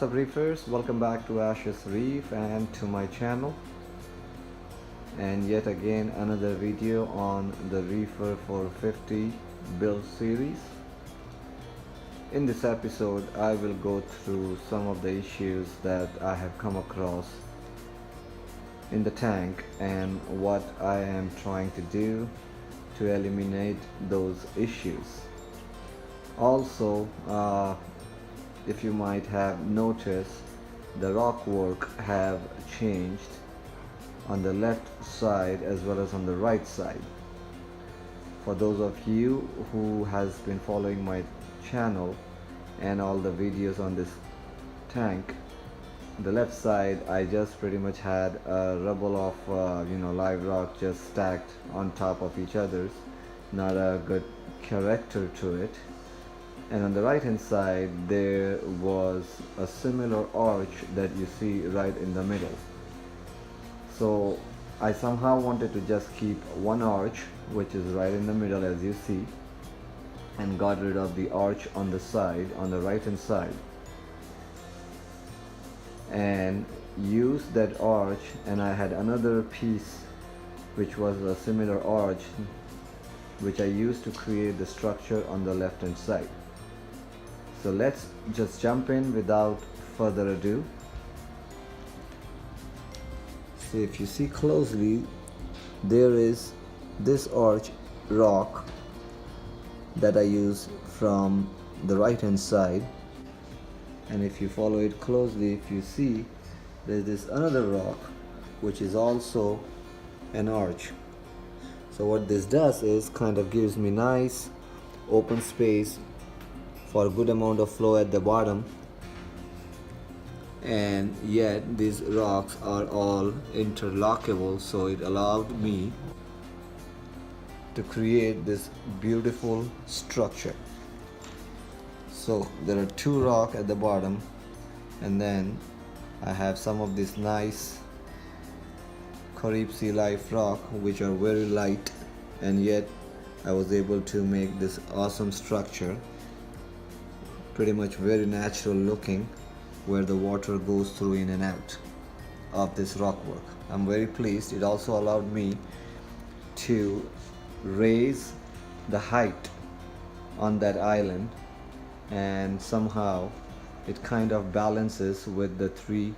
What's up, Reefers? Welcome back to Ash's Reef and to my channel, and yet again another video on the Reefer 450 build series. In this episode I will go through some of the issues that I have come across in the tank and what I am trying to do to eliminate those issues. Also, if you might have noticed, the rock work have changed on the left side as well as on the right side. For those of you who has been following my channel and all the videos on this tank, the left side I just pretty much had a rubble of live rock just stacked on top of each other's, not a good character to it. And on the right hand side there was a similar arch that you see right in the middle. So I somehow wanted to just keep one arch, which is right in the middle as you see, and got rid of the arch on the side, on the right hand side, and used that arch. And I had another piece which was a similar arch which I used to create the structure on the left hand side. So let's just jump in without further ado. So if you see closely, there is this arch rock that I use from the right hand side, and if you follow it closely, if you see, there's this another rock which is also an arch. So what this does is kind of gives me nice open space for a good amount of flow at the bottom, and yet these rocks are all interlockable, so it allowed me to create this beautiful structure. So there are two rocks at the bottom, and then I have some of this nice Carib Sea Life rock which are very light, and yet I was able to make this awesome structure, pretty much very natural looking, where the water goes through in and out of this rock work. I'm very pleased. It also allowed me to raise the height on that island, and somehow it kind of balances with the three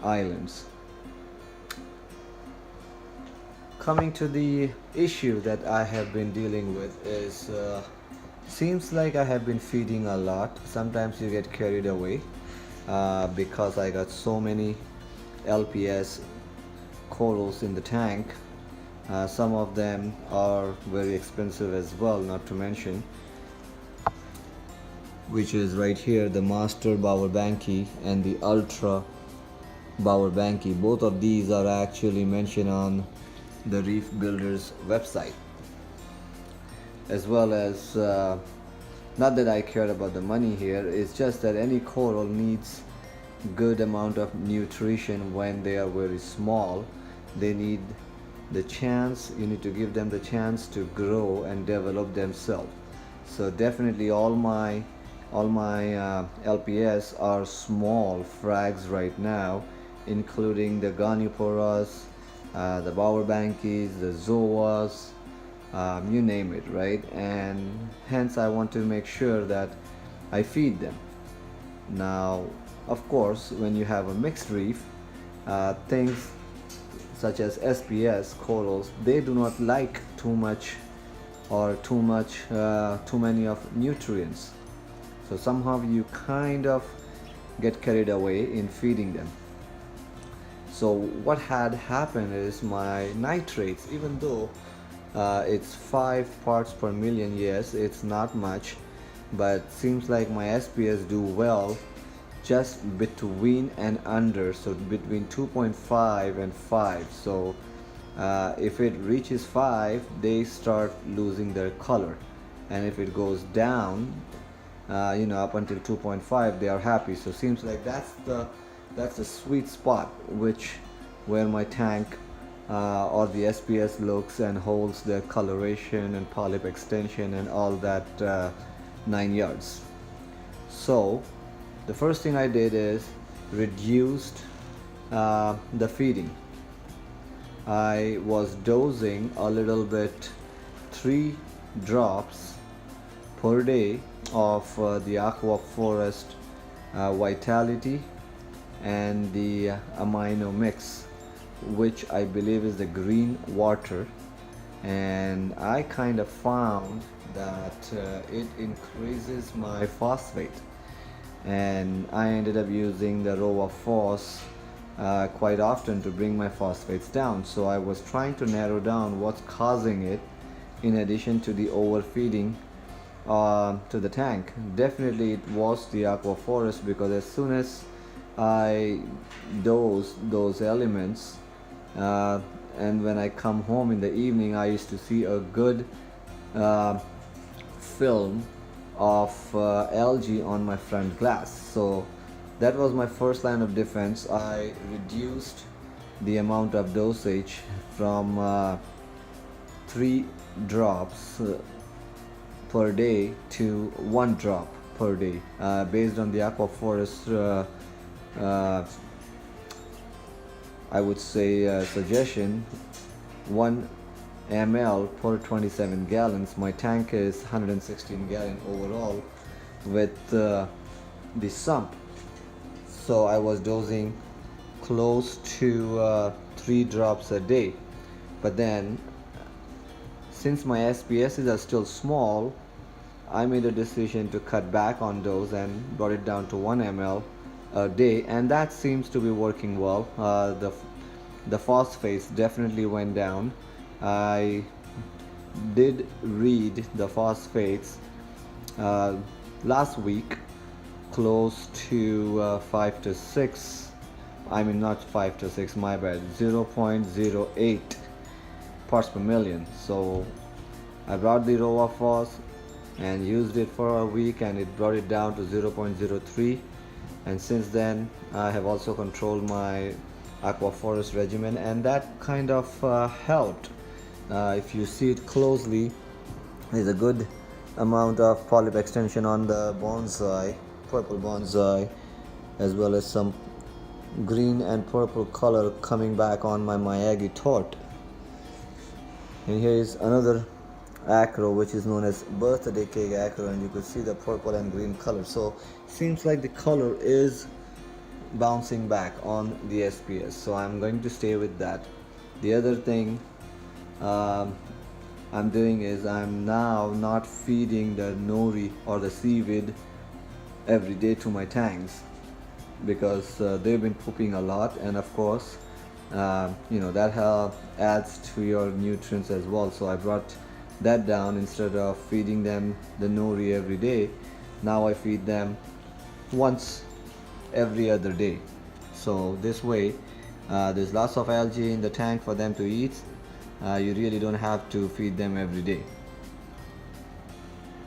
islands. Coming to the issue that I have been dealing with is seems like I have been feeding a lot. Sometimes you get carried away because I got so many LPS corals in the tank. Some of them are very expensive as well, not to mention, which is right here, the Master Bower Banky and the Ultra Bower Banky. Both of these are actually mentioned on the Reef Builders website, as well as not that I care about the money here, it's just that any coral needs good amount of nutrition when they are very small. They need the chance, you need to give them the chance to grow and develop themselves. So definitely all my LPS are small frags right now, including the Goniporas, the Bower Bankies, the Zoas, you name it, right? And hence I want to make sure that I feed them. Now of course, when you have a mixed reef, things such as SPS corals, they do not like too much or too many of nutrients, so somehow you kind of get carried away in feeding them. So what had happened is my nitrates, even though it's 5 parts per million, yes, it's not much, but seems like my SPS do well just between and under, so between 2.5 and 5. So if it reaches 5, they start losing their color, and if it goes down up until 2.5, they are happy. So seems like that's the sweet spot where my tank or the SPS looks and holds their coloration and polyp extension and all that 9 yards. So the first thing I did is reduced the feeding. I was dosing a little bit, 3 drops per day of the Aqua Forest Vitality and the amino mix, which I believe is the green water, and I kind of found that it increases my phosphate, and I ended up using the Rova Phos quite often to bring my phosphates down. So I was trying to narrow down what's causing it, in addition to the overfeeding to the tank. Definitely it was the Aqua Forest, because as soon as I dose those elements, and when I come home in the evening, I used to see a good film of algae on my front glass. So that was my first line of defense. I reduced the amount of dosage from 3 drops per day to 1 drop per day, based on the Aqua Forest I would say suggestion. 1 ml per 27 gallons. My tank is 116 gallon overall with the sump, so I was dosing close to 3 drops a day. But then, since my SPSs are still small, I made a decision to cut back on dose and brought it down to 1 ml a day, and that seems to be working well. The phosphates definitely went down. I did read the phosphates last week, close to 5 to 6. I mean, not 5 to 6, my bad, 0.08 parts per million. So I brought the Rova Phos and used it for a week, and it brought it down to 0.03. And since then I have also controlled my Aqua Forest regimen, and that kind of helped. If you see it closely, there's a good amount of polyp extension on the bonsai, purple bonsai, as well as some green and purple color coming back on my Miyagi tort. And here is another acro, which is known as birthday cake acro, and you could see the purple and green color. So seems like the color is bouncing back on the SPS, so I'm going to stay with that. The other thing I'm doing is I'm now not feeding the nori or the seaweed every day to my tanks, because they've been pooping a lot, and of course that adds to your nutrients as well. So I brought that down. Instead of feeding them the nori every day, now I feed them once every other day. So this way there's lots of algae in the tank for them to eat. You really don't have to feed them every day.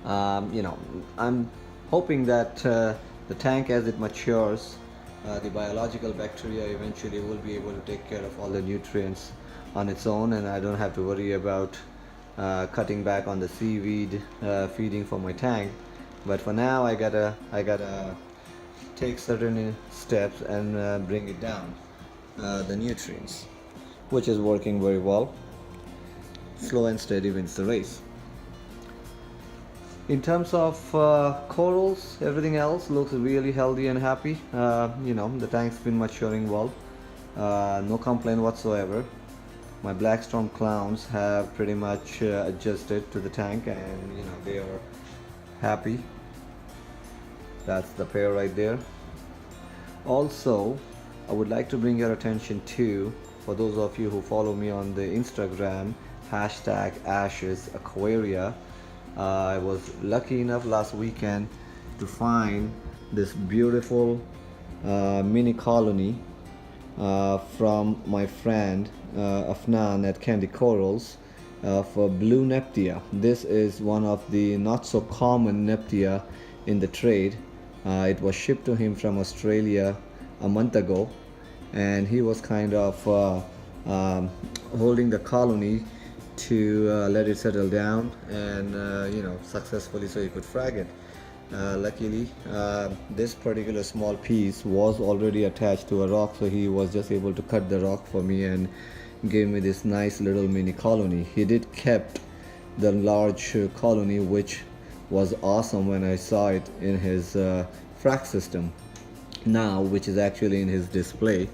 I'm hoping that the tank, as it matures, the biological bacteria eventually will be able to take care of all the nutrients on its own, and I don't have to worry about cutting back on the seaweed feeding for my tank. But for now I gotta take certain steps and bring it down, the nutrients, which is working very well. Slow and steady wins the race. In terms of corals, everything else looks really healthy and happy. The tank's been maturing well, no complaint whatsoever. My black storm clowns have pretty much adjusted to the tank, and they are happy. That's the pair right there. Also, I would like to bring your attention to, for those of you who follow me on the Instagram, #AshesAquaria. I was lucky enough last weekend to find this beautiful mini colony from my friend Afnan at Candy Corals for blue Net Dia. This is one of the not so common Net Dia in the trade. It was shipped to him from Australia a month ago, and he was kind of holding the colony to let it settle down and successfully, so he could frag it. Luckily, this particular small piece was already attached to a rock, so he was just able to cut the rock for me and gave me this nice little mini colony. He did kept the large colony, which was awesome when I saw it in his frac system now, which is actually in his display,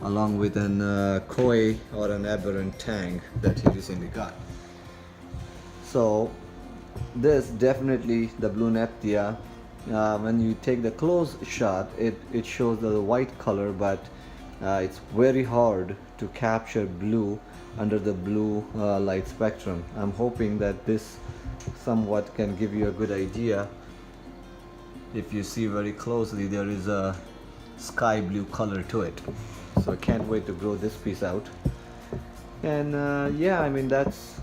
along with an koi or an aberrant tank that he recently got. So this definitely the blue Net Dia. When you take the close shot, it shows the white color, but it's very hard to capture blue under the blue light spectrum. I'm hoping that this somewhat can give you a good idea. If you see very closely, there is a sky blue color to it. So I can't wait to grow this piece out. And yeah, I mean that's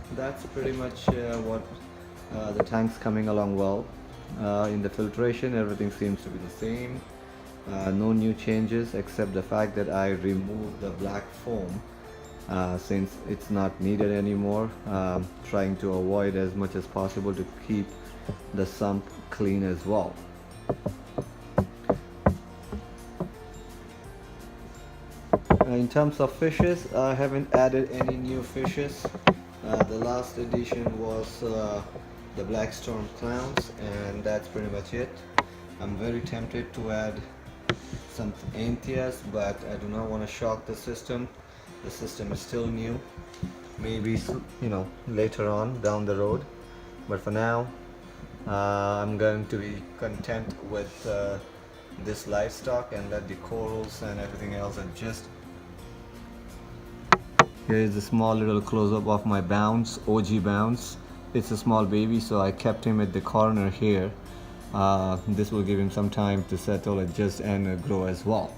pretty much what the tank's coming along well. In the filtration, everything seems to be the same. No new changes except the fact that I removed the black foam since it's not needed anymore. Trying to avoid as much as possible to keep the sump clean as well. In terms of fishes, I haven't added any new fishes. The last addition was the black storm clowns, and that's pretty much it. I'm very tempted to add some Anthias, but I do not want to shock the system. The system is still new. Maybe, you know, later on down the road, but for now I'm going to be content with this livestock and let the corals and everything else adjust. Here is a small little close-up of my bounce, OG bounce. It's a small baby, so I kept him at the corner here. This will give him some time to settle, adjust, and grow as well.